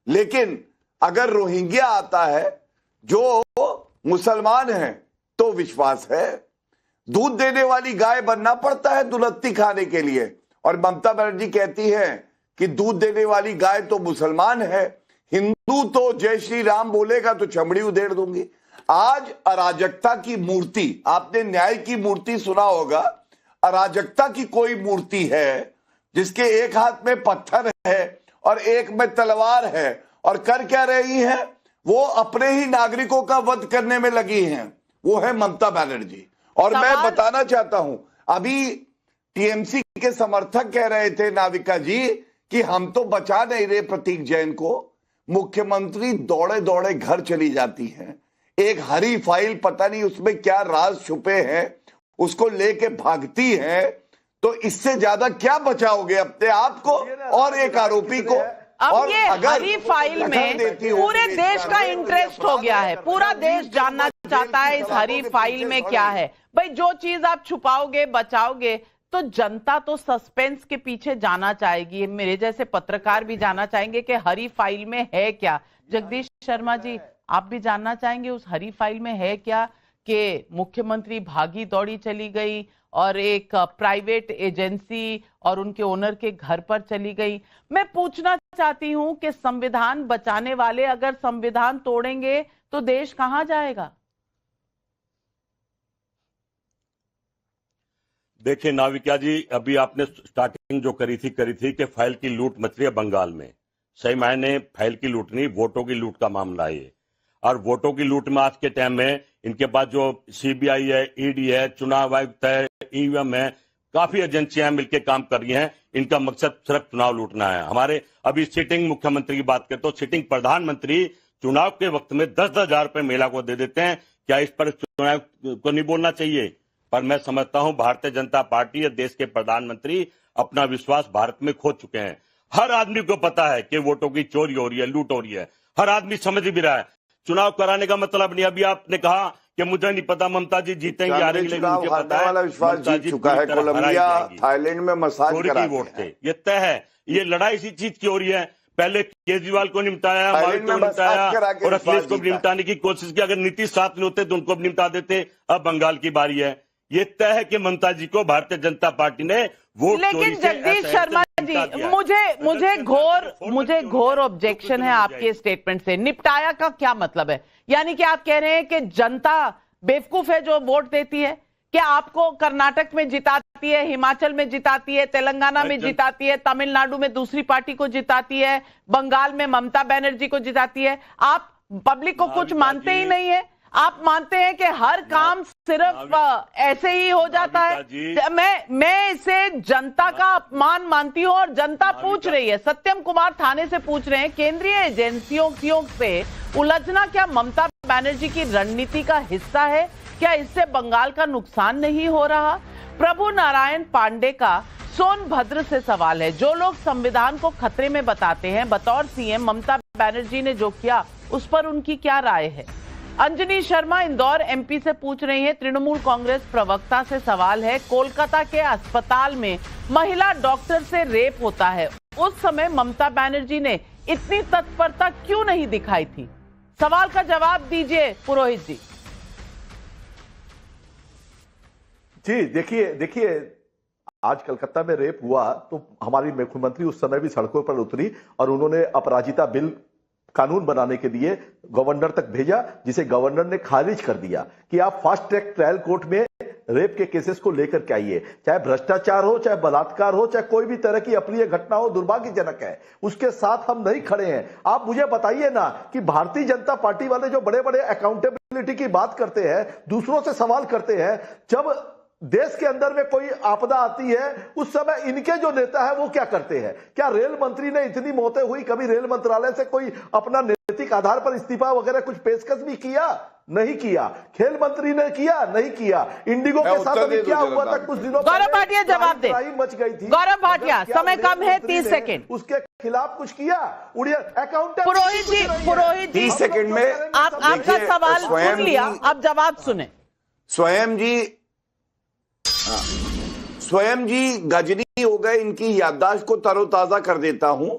लेकिन अगर रोहिंग्या आता है जो मुसलमान है तो विश्वास है। दूध देने वाली गाय बनना पड़ता है दुलत्ती खाने के लिए, और ममता बनर्जी कहती है कि दूध देने वाली गाय तो मुसलमान है, हिंदू तो जय श्री राम बोलेगा तो चमड़ी उधेड़ दूंगी। आज अराजकता की मूर्ति, आपने न्याय की मूर्ति सुना होगा, अराजकता की कोई मूर्ति है जिसके एक हाथ में पत्थर है और एक में तलवार है, और कर क्या रही है, वो अपने ही नागरिकों का वध करने में लगी हैं। वो है ममता बनर्जी। और मैं बताना चाहता हूं, अभी टीएमसी के समर्थक कह रहे थे नाविका जी कि हम तो बचा नहीं रहे प्रतीक जैन को। मुख्यमंत्री दौड़े दौड़े घर चली जाती हैं, एक हरी फाइल, पता नहीं उसमें क्या राज छुपे हैं, उसको लेके भागती है। तो इससे ज्यादा क्या बचाओगे अपने आप को और एक आरोपी को? अब और ये हरी फाइल में पूरे देश का इंटरेस्ट हो गया है, पूरा देश जानना चाहता है इस हरी फाइल में क्या है। भाई जो चीज आप छुपाओगे बचाओगे तो जनता तो सस्पेंस के पीछे जाना चाहेगी। मेरे जैसे पत्रकार भी जानना चाहेंगे कि हरी फाइल में है क्या। जगदीश शर्मा जी, आप भी जानना चाहेंगे उस हरी फाइल में है क्या कि मुख्यमंत्री भागी दौड़ी चली गई और एक प्राइवेट एजेंसी और उनके ओनर के घर पर चली गई। मैं पूछना चाहती हूं कि संविधान बचाने वाले अगर संविधान तोड़ेंगे तो देश कहां जाएगा? देखिए नाविका जी, अभी आपने स्टार्टिंग जो करी थी कि फाइल की लूट मच रही है बंगाल में। सही मायने फाइल की लूट नहीं, वोटों की लूट का मामला है ये। और वोटों की लूट में आज के टाइम में इनके पास जो सीबीआई है, ईडी है, चुनाव आयुक्त है, ईवीएम है, काफी एजेंसियां मिलकर काम कर रही हैं। इनका मकसद सिर्फ चुनाव लूटना है। हमारे अभी सिटिंग मुख्यमंत्री की बात करें तो सिटिंग प्रधानमंत्री चुनाव के वक्त में 10-10 हजार रुपए महिला को दे देते हैं। क्या इस पर चुनाव को नहीं बोलना चाहिए? पर मैं समझता हूं भारतीय जनता पार्टी या देश के प्रधानमंत्री अपना विश्वास भारत में खो चुके हैं। हर आदमी को पता है कि वोटों की चोरी हो रही है, लूट हो रही है, हर आदमी समझ भी रहा है। चुनाव कराने का मतलब नहीं, अभी आपने कहा कि मुझे नहीं पता ममता जी जीतेंगे हारेंगे, लेकिन मुझे पता है वाला विश्वास जीत चुका है। कोलंबिया, थाईलैंड में मसाज की वोट थे, ये तय है। ये लड़ाई इसी चीज की हो रही है। पहले केजरीवाल को निपटाया, मायावती को निपटाया और अखिलेश को निपटाने की कोशिश की। अगर नीतीश साथ में होते तो उनको भी निपटा देते। अब बंगाल की बारी है। ये तय है कि ममता जी को भारतीय जनता पार्टी ने वोट चोरी से। लेकिन जगदीश शर्मा जी, मुझे घोर ऑब्जेक्शन है आपके स्टेटमेंट से। निपटाया का क्या मतलब है? यानी कि आप कह रहे हैं कि जनता बेवकूफ है जो वोट देती है? क्या आपको कर्नाटक में जिताती है, हिमाचल में जिताती है, तेलंगाना में जिताती है, तमिलनाडु में दूसरी पार्टी को जिताती है, बंगाल में ममता बनर्जी को जिताती है? आप पब्लिक को कुछ मानते ही नहीं है। आप मानते हैं कि हर काम सिर्फ ऐसे ही हो जाता है। मैं इसे जनता का अपमान मानती हूं। और जनता पूछ रही है, सत्यम कुमार थाने से पूछ रहे हैं, केंद्रीय एजेंसियों से उलझना क्या ममता बनर्जी की रणनीति का हिस्सा है? क्या इससे बंगाल का नुकसान नहीं हो रहा? प्रभु नारायण पांडे का सोनभद्र से सवाल है, जो लोग संविधान को खतरे में बताते हैं, बतौर सीएम ममता बनर्जी ने जो किया उस पर उनकी क्या राय है? अंजनी शर्मा इंदौर एमपी से पूछ रही हैं, तृणमूल कांग्रेस प्रवक्ता से सवाल है, कोलकाता के अस्पताल में महिला डॉक्टर से रेप होता है, उस समय ममता बनर्जी ने इतनी तत्परता क्यों नहीं दिखाई थी? सवाल का जवाब दीजिए पुरोहित जी। जी देखिए आज कलकत्ता में रेप हुआ तो हमारी मुख्यमंत्री उस समय भी सड़कों पर उतरी और उन्होंने अपराजिता बिल कानून बनाने के लिए गवर्नर तक भेजा, जिसे गवर्नर ने खारिज कर दिया कि आप फास्ट ट्रैक ट्रायल कोर्ट में रेप के केसेस को लेकर के आइए। चाहे भ्रष्टाचार हो, चाहे बलात्कार हो, चाहे कोई भी तरह की अप्रिय घटना हो, दुर्भाग्यजनक है, उसके साथ हम नहीं खड़े हैं। आप मुझे बताइए ना कि भारतीय जनता पार्टी वाले जो बड़े बड़े अकाउंटेबिलिटी की बात करते हैं, दूसरों से सवाल करते हैं, जब देश के अंदर में कोई आपदा आती है उस समय इनके जो नेता है वो क्या करते हैं? क्या रेल मंत्री ने इतनी मौतें हुई, कभी रेल मंत्रालय से कोई अपना नैतिक आधार पर इस्तीफा वगैरह कुछ पेशकश भी किया? नहीं किया। खेल मंत्री ने किया? नहीं किया। इंडिगो के साथ अभी क्या हुआ था कुछ दिनों पहले? गौरव भाटिया जवाब दे। मच गई थी। गौरव भाटिया, समय कम है, 30 सेकंड। उसके खिलाफ कुछ किया? उड़िया अकाउंट पुरोहित जी 30 सेकंड में आपका सवाल सुन लिया, अब जवाब सुने। स्वयं जी गजनी हो गए, इनकी याददाश्त को तरोताजा कर देता हूं।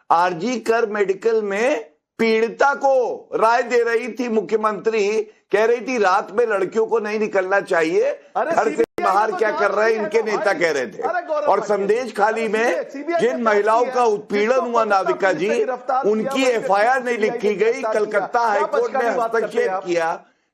आरजी कर मेडिकल में पीड़िता को राय दे रही थी मुख्यमंत्री, कह रही थी रात में लड़कियों को नहीं निकलना चाहिए, घर से बाहर क्या कर रहे हैं इनके नेता कह रहे थे। और संदेश खाली में जिन महिलाओं का उत्पीड़न हुआ नाविका जी, उनकी एफआईआर नहीं लिखी गई, कलकत्ता हाईकोर्ट ने हस्तक्षेप किया।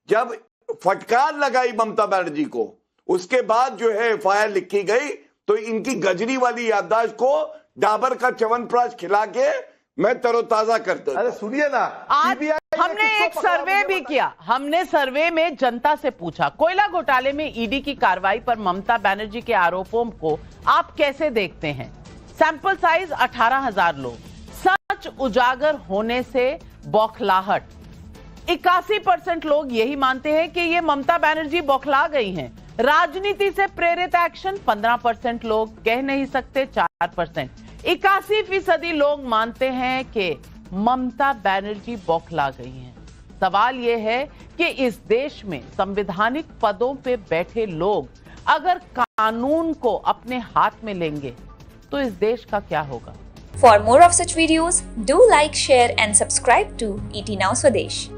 जब फटकार लगाई ममता बनर्जी को, उसके बाद जो है FIR लिखी गई, तो इनकी गजनी वाली याददाश्त को डाबर का च्यवनप्राश खिला के मैं तरोताजा करता हूं। अरे सुनिए ना, आज हमने एक सर्वे भी किया, हमने सर्वे में जनता से पूछा कोयला घोटाले में ईडी की कार्रवाई पर ममता बनर्जी के आरोपों को आप कैसे देखते हैं। सैंपल साइज 18,000 लोग, सच उजागर होने से बौखलाहट। 81% लोग यही मानते हैं कि ये ममता बनर्जी बौखला गई हैं। राजनीति से प्रेरित एक्शन 15% लोग कह नहीं सकते, 4%। 81% लोग मानते हैं कि ममता बनर्जी बौखला गई हैं। सवाल यह है कि इस देश में संवैधानिक पदों पे बैठे लोग अगर कानून को अपने हाथ में लेंगे तो इस देश का क्या होगा। For more of such videos, do like, share and subscribe to ET Now Swadesh.